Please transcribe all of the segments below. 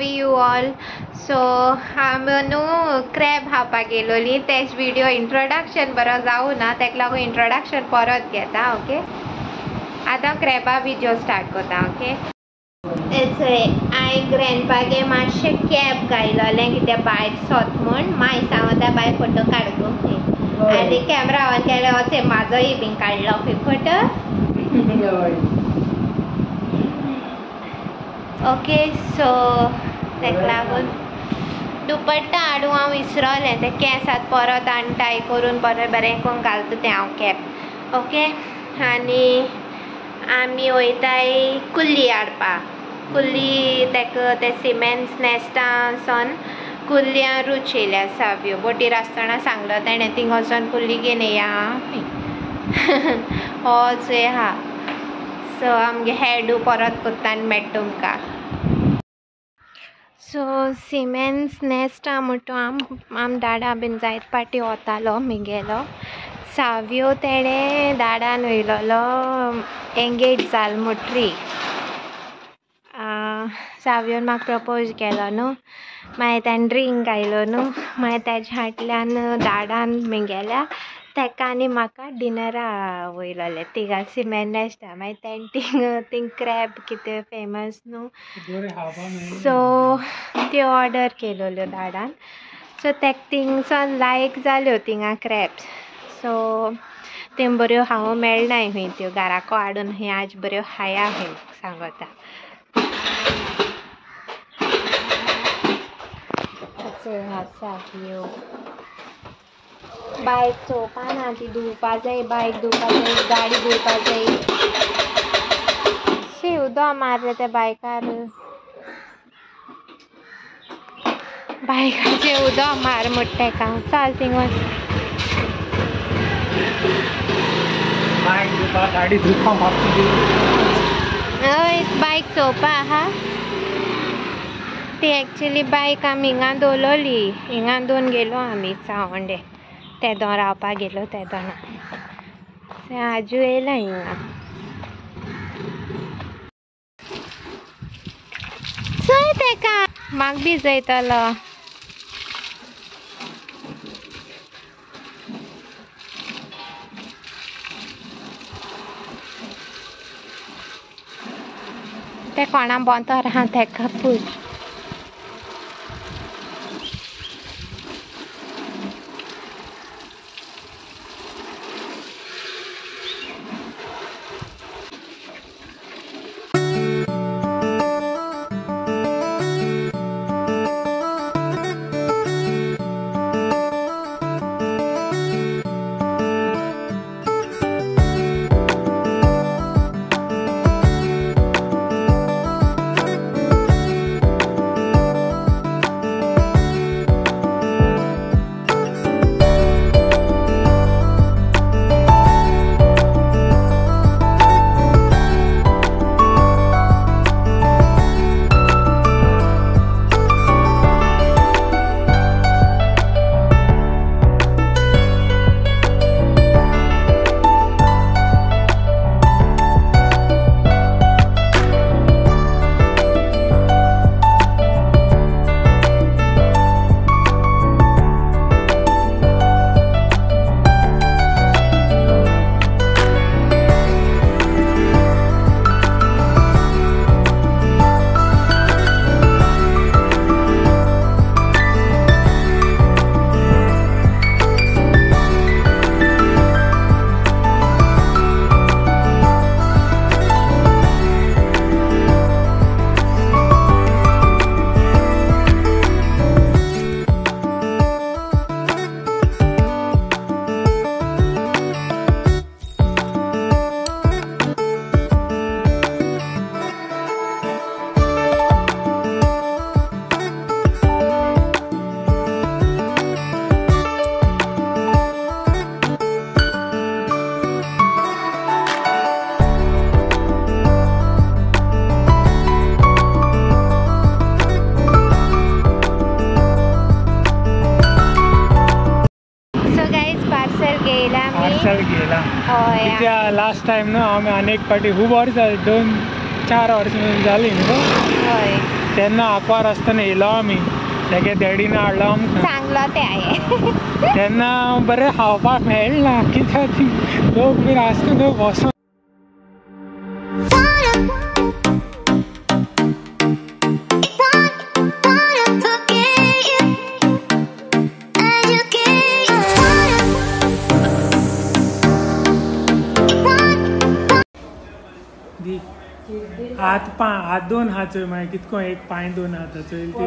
How you all. So हांव न्हू crab खावपाक गेलोली. तेच व्हिडिओ इंट्रोडक्शन बरो जावं ना, ताका लागून इंट्रोडक्शन परत घेता. ओके, आतां क्रॅबा व्हिडिओ स्टार्ट करता. ओके, हांवें ग्रँडपागे मातशें कॅब घायलोलें कितें भायर सोत म्हूण. माय सांगता भायर फोटो काडूंक आनी कॅमेरा ऑन केलो वचे म्हाजोय बीन काडलो खंय फोटो. ओके, सो ताका लागून दुपट्टा हाडूंक हांव विसरलें. ते केंसात परत आनी करून बरें बरें करून घालता तें हांव कॅब. ओके, आनी आमी वयताय कुल्ली हाडपाक. कुल्ली ताका ते सिमेंट्स नेस्टांसन कुल्ल्यां रूच येयल्या साव्यो. बोटीर आसतना सांगलो तेणें थिंग वचोन कुल्ली घेवन येया आमी. होच आहा. सो आमगे हेडू परत करता आनी मेळटा तुमकां. सो सिमेंट्स नेस्टा म्हणटा आम दाडा बीन जायत पाटी वतालो मिगेलो. साव्यो तेणें दाडान वयलोलो एंगेज जाल मुट्री. साव्योन म्हाका प्रपोज केलो न्हू. मागीर ताणें ड्रिंक घायलो न्हू. मागीर तेज्या फाटल्यान दाडान मिगेल्या ताका आनी म्हाका डिनरा वयलोले तिगा सिमेंट नेस्टा. मागीर थिंग क्रॅब कितें फेमस न्हू, सो त्यो ऑर्डर केलोल्यो दाडान. सो ताका थिंगसान लायक जाल्यो थिंगा क्रॅब्स. सो थंय बऱ्यो खावूं मेळनाय खंय त्यो घराको हाडून खंय आज बऱ्यो खाया खंय सांगता. आसा ह्यो बायक चोवपा ना, ती धुवपा जाय. बायक धुवपा जाय, गाडी धुवपा जाय. शी उदो मारलें त्या बायकार. बायकाचें उदो मार म्हणटा ताका. चल थिंग वच. गाडी धुवपा हय, बायक चोवपा आहा. ती एक्चुली बायक आमी हिंगा दवरलोली. हिंगा दोन गेलो आमी सावंडे. तेदो रावपाक गेलो तेदोना. आजू येयला हिंगा. चोय तेका म्हाका बी जैतलो. ते कोणा बोंतो राहा तेका पूछ. लास्ट टाइम ना आम्ही अनेक पार्टी खूप वर्ष 2-4 वर्ष झाली न्हू. हय तेन्ना आंकवार आसतना येयलो आमी तेगे डॅडीन हाडलो आमकां चांगलं ते आहे. तेन्ना बरें खावपाक मेळना कित्याक ती लोक बीन आसता न्हू बसोन. हात दोन हात चोय मागीर कितको एक पांय दोन हात चोयल ते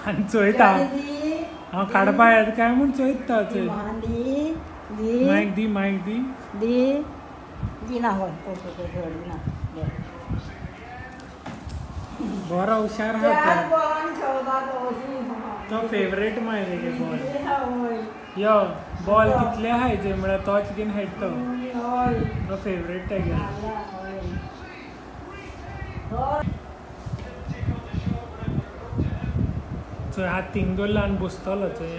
आनी चोयता हांव काडपा येता काय म्हूण चोयता चोय मायक दी बरो हुशार आहा तो फेवरेट माय तेगे बॉल यो बॉल कितले हायचे म्हळ्यार तोच घेवन खेळटा तो फेवरेट तेगे. चोय हात थिंग दवरला आनी बसतलो चोय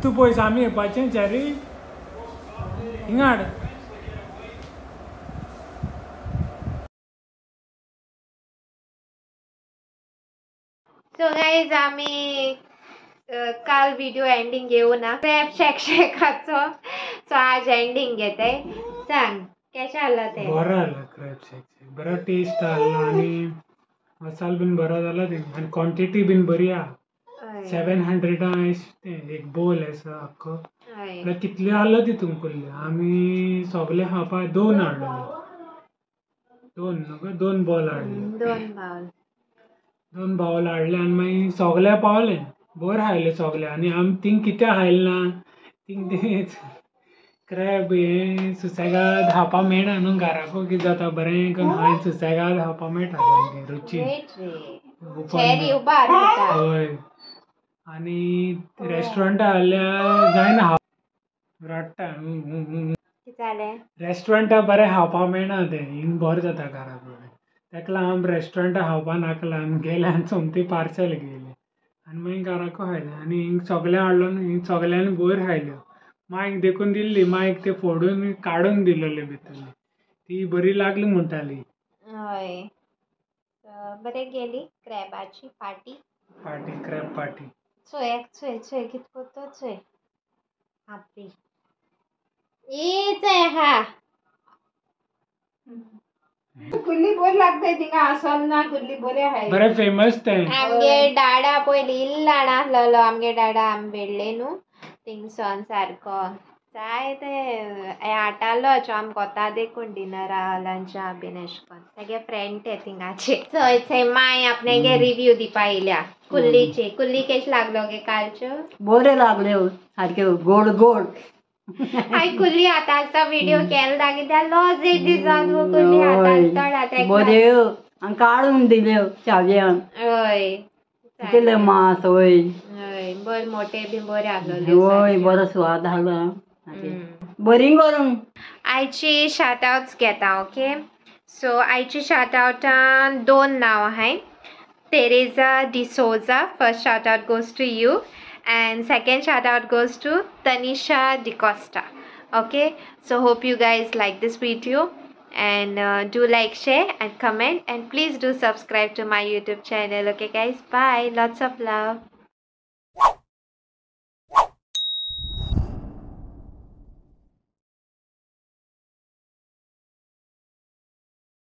तूं पयस आमी येवपाचें चारी हिंगा हाड. सो गाईज आम्ही काल व्हिडिओ एंडिंग घेऊ ना क्रॅब शेकाचो. सो आज एंडिंग घेते. सांग कशें आला ते. बरो आला क्रॅब शेक बरो टेस्ट आला आनी मसालो बीन बरो जाला ते आनी क्वॉन्टिटी बीन बरी आहा. 700 एक बोल आसा आख्खो कितले आसलो तितून कुल्ले आमी सगळे खावपा दोन हाडलेले दोन बॉल हाडले दोन बावल हाडले आनी मागीर सगळे पावले बोर खायले सगळे आनी आमी थिंग कितें खायले ना थिंग ते क्रॅब हे सुसेगाद खावपा मेळना न्हू घराको कितें जाता बरें करून खायन सुसेगाद खावपा मेळटा सामकें रुचीन. हय आनी रेस्टॉरंटा आहल्यार जायना रडटा रेस्टॉरंटा बरें खावपा मेळना तें हिंग बोर जाता घरा कडेन तेका लागून आमी रेस्टॉरंटा खावपा नाका आमी गेले आनी सोमती पार्सल घेयले आनी मागीर घराको खायले आनी हिंग सगळे हाडलो न्हू हिंग सगळ्यांनी बोर खायल्यो. मांयक देखून दिल्ली मांयक ते फोडून काडून दिलोले भितरली ती बरी लागली म्हणटाली. हय बरें गेली क्रॅबाची पार्टी क्रॅब पार्टी. चोय कितको तो चोय आपली चोय हा कुल्ली बोर लागताय थिंगा आसोल ना कुल्ली बरे आहाय बरें फेमस ते आमगे डाडा पयली इल्लाण आसलेलो आमगे डाडा आमी बेडले न्हू थिंगसोन सारको जाय ते हाडटालोच आमी कोता देखून डिनरा लंचा बीन एश कोन्न तेगे फ्रेंड ते थिंगाचे चोय माय आपणेगे रिव्यू दिवपा येयल्या कुल्लीचे. कुल्ली केश लागलो गे कालच्यो. बरे लागल्यो सारक्यो गोड गोड. हाय कुल्ली आतांचो व्हिडिओ केला कित्याक लॉस एक दिसान कुल्ली आतां बऱ्यो आनी काडून दिल्यो चाव्यान. हय कितले मास वय हय बरे मोटे बी बरे आहलोले. वय बरो स्वाद आसलो बरी करून. आयची शाउट आउट्स घेता ओके. सो आयची शाउट आउटान दोन नांव आहाय. Teresa D'Souza, first shout out goes to you and second shout out goes to Tanisha DeCosta. Okay, so hope you guys like this video and do like, share and comment and please do subscribe to my YouTube channel. Okay guys, bye, lots of love.